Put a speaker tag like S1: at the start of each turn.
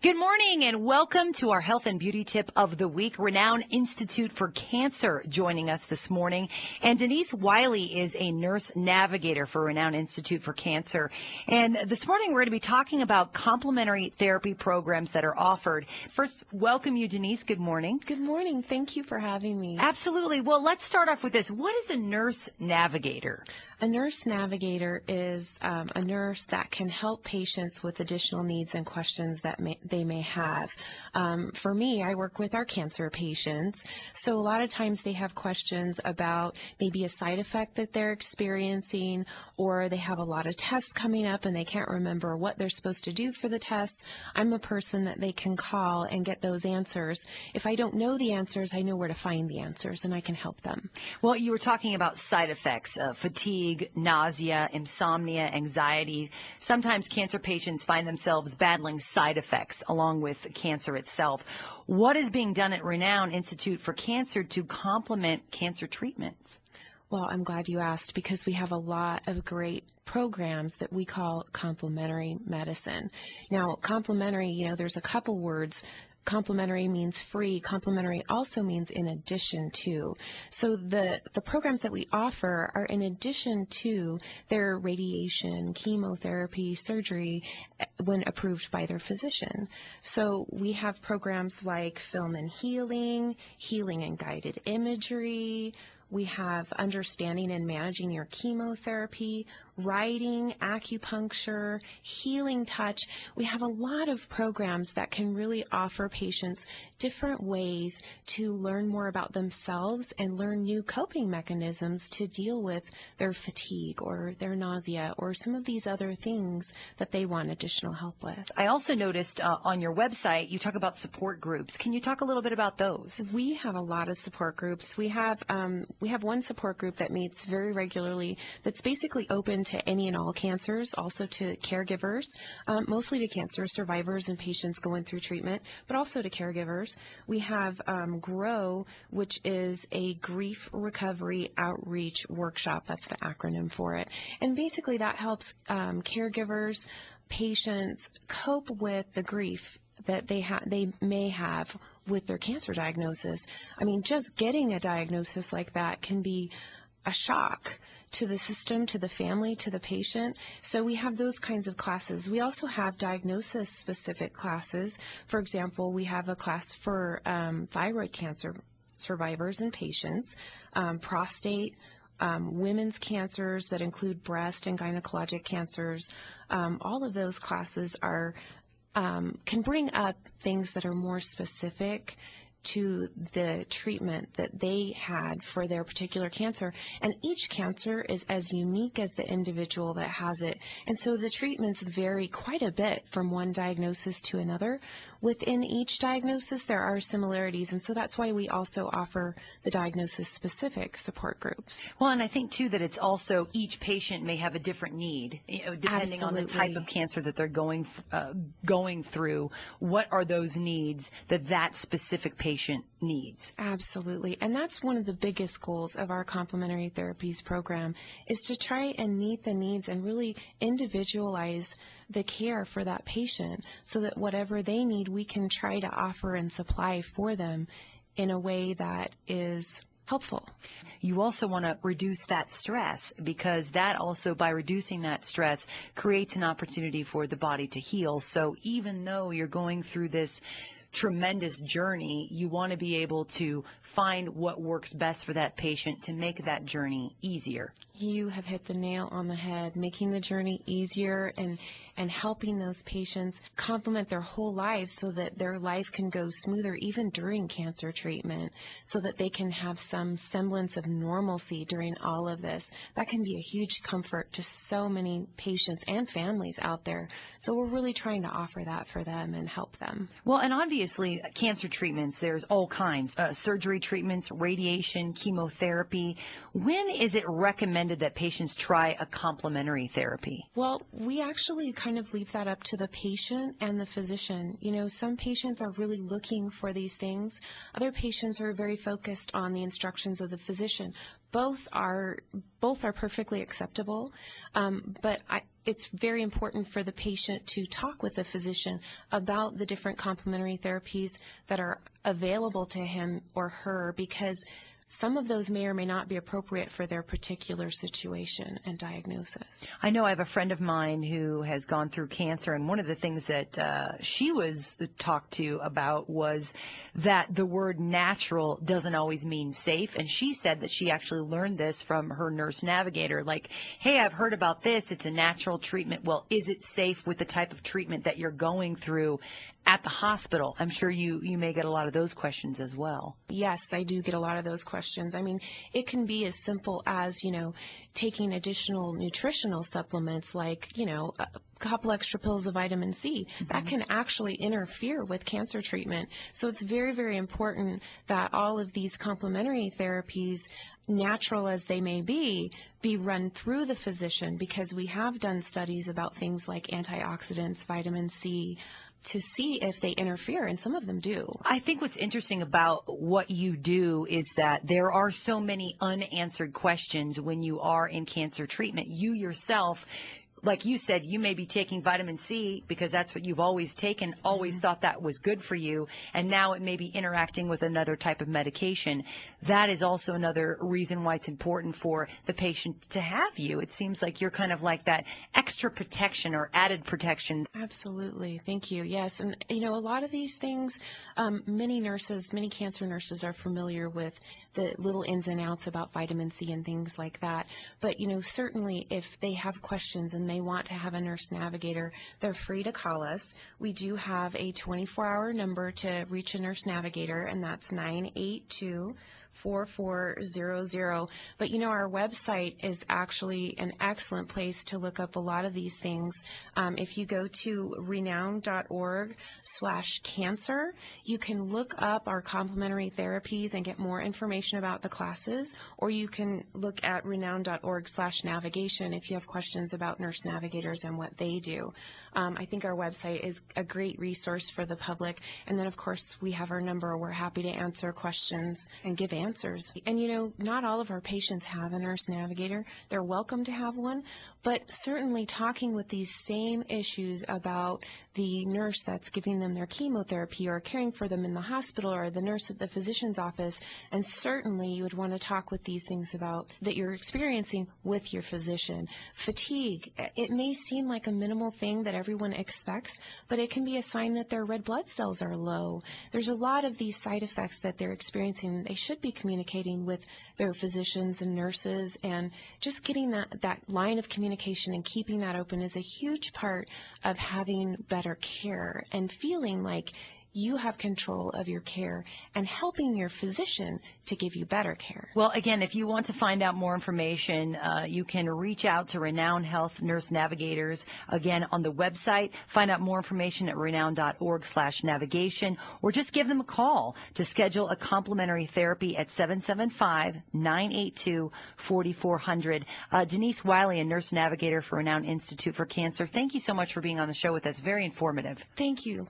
S1: Good morning and welcome to our health and beauty tip of the week. Renown Institute for Cancer joining us this morning. And Denise Wiley is a nurse navigator for Renown Institute for Cancer. And this morning we're going to be talking about complementary therapy programs that are offered. First, welcome you, Denise. Good morning.
S2: Good morning. Thank you for having me.
S1: Absolutely. Well, let's start off with this. What is a nurse navigator?
S2: A nurse navigator is a nurse that can help patients with additional needs and questions that they may have. For me, I work with our cancer patients, so a lot of times they have questions about maybe a side effect that they're experiencing, or they have a lot of tests coming up and they can't remember what they're supposed to do for the tests. I'm a person that they can call and get those answers. If I don't know the answers, I know where to find the answers and I can help them.
S1: Well, you were talking about side effects, fatigue, nausea, insomnia, anxiety. Sometimes cancer patients find themselves battling side effects along with cancer itself. What is being done at Renown Institute for Cancer to complement cancer treatments?
S2: Well, I'm glad you asked because we have a lot of great programs that we call complementary medicine. Now, complementary, there's a couple words. Complementary means free. Complementary also means in addition to. So the programs that we offer are in addition to their radiation, chemotherapy, surgery when approved by their physician. So we have programs like film and healing, healing and guided imagery. We have understanding and managing your chemotherapy, writing, acupuncture, healing touch. We have a lot of programs that can really offer patients different ways to learn more about themselves and learn new coping mechanisms to deal with their fatigue or their nausea or some of these other things that they want additional help with.
S1: I also noticed on your website you talk about support groups. Can you talk a little bit about those?
S2: We have a lot of support groups. We have one support group that meets very regularly that's basically open to any and all cancers, also to caregivers, mostly to cancer survivors and patients going through treatment, but also to caregivers. We have GROW, which is a grief recovery outreach workshop. That's the acronym for it. And basically that helps caregivers, patients cope with the grief that they may have with their cancer diagnosis. I mean, just getting a diagnosis like that can be a shock to the system, to the family, to the patient. So we have those kinds of classes. We also have diagnosis-specific classes. For example, we have a class for thyroid cancer survivors and patients, prostate, women's cancers that include breast and gynecologic cancers. All of those classes are can bring up things that are more specific to the treatment that they had for their particular cancer. And each cancer is as unique as the individual that has it. And so the treatments vary quite a bit from one diagnosis to another. Within each diagnosis, there are similarities. And so that's why we also offer the diagnosis-specific support groups.
S1: Well, and I think, too, that it's also each patient may have a different need, depending on the type of cancer that they're going through. What are those needs that specific patient needs?
S2: Absolutely. And that's one of the biggest goals of our Complementary Therapies Program, is to try and meet the needs and really individualize the care for that patient so that whatever they need, we can try to offer and supply for them in a way that is helpful.
S1: You also want to reduce that stress, because that also, by reducing that stress, creates an opportunity for the body to heal. So even though you're going through this tremendous journey, you want to be able to find what works best for that patient to make that journey easier.
S2: You have hit the nail on the head, making the journey easier and helping those patients complement their whole lives so that their life can go smoother even during cancer treatment, so that they can have some semblance of normalcy during all of this. That can be a huge comfort to so many patients and families out there. So we're really trying to offer that for them and help them.
S1: Well, and obviously cancer treatments, there's all kinds, surgery treatments, radiation, chemotherapy. When is it recommended that patients try a complementary therapy?
S2: Well, we actually kind of leave that up to the patient and the physician. Some patients are really looking for these things. Other patients are very focused on the instructions of the physician. Both are both are perfectly acceptable, but it's very important for the patient to talk with the physician about the different complementary therapies that are available to him or her, because some of those may or may not be appropriate for their particular situation and diagnosis.
S1: I know I have a friend of mine who has gone through cancer, and one of the things that she was talked to about was that the word natural doesn't always mean safe, and she said that she actually learned this from her nurse navigator, like, hey, I've heard about this, it's a natural treatment. Well, is it safe with the type of treatment that you're going through at the hospital? I'm sure you may get a lot of those questions as well.
S2: Yes, I do get a lot of those questions. I mean, it can be as simple as, taking additional nutritional supplements like, a couple extra pills of vitamin C. Mm-hmm. That can actually interfere with cancer treatment. So it's very, very important that all of these complementary therapies, natural as they may be run through the physician, because we have done studies about things like antioxidants, vitamin C, to see if they interfere, and some of them do.
S1: I think what's interesting about what you do is that there are so many unanswered questions when you are in cancer treatment. You yourself, like you said, you may be taking vitamin C because that's what you've always taken, always thought that was good for you, and now it may be interacting with another type of medication. That is also another reason why it's important for the patient to have you. It seems like you're kind of like that extra protection or added protection.
S2: Absolutely. Thank you. Yes. And, a lot of these things, many cancer nurses are familiar with the little ins and outs about vitamin C and things like that. But, certainly if they have questions and they want to have a nurse navigator, they're free to call us. We do have a 24-hour number to reach a nurse navigator, and that's 982-4400. But our website is actually an excellent place to look up a lot of these things. If you go to renown.org/cancer, you can look up our complementary therapies and get more information about the classes, or you can look at renown.org/navigation if you have questions about nurse navigators and what they do. I think our website is a great resource for the public. And then, of course, we have our number. We're happy to answer questions and give answers. And, not all of our patients have a nurse navigator. They're welcome to have one. But certainly talking with these same issues about the nurse that's giving them their chemotherapy or caring for them in the hospital, or the nurse at the physician's office, and certainly you would want to talk with these things about that you're experiencing with your physician. Fatigue, it may seem like a minimal thing that everyone expects, but it can be a sign that their red blood cells are low. There's a lot of these side effects that they're experiencing. They should be communicating with their physicians and nurses, and just getting that line of communication and keeping that open is a huge part of having better care and feeling like you have control of your care and helping your physician to give you better care.
S1: Well, again, if you want to find out more information, you can reach out to Renown Health Nurse Navigators. Again, on the website, find out more information at renown.org/navigation, or just give them a call to schedule a complimentary therapy at 775-982-4400. Denise Wiley, a nurse navigator for Renown Institute for Cancer, thank you so much for being on the show with us. Very informative.
S2: Thank you.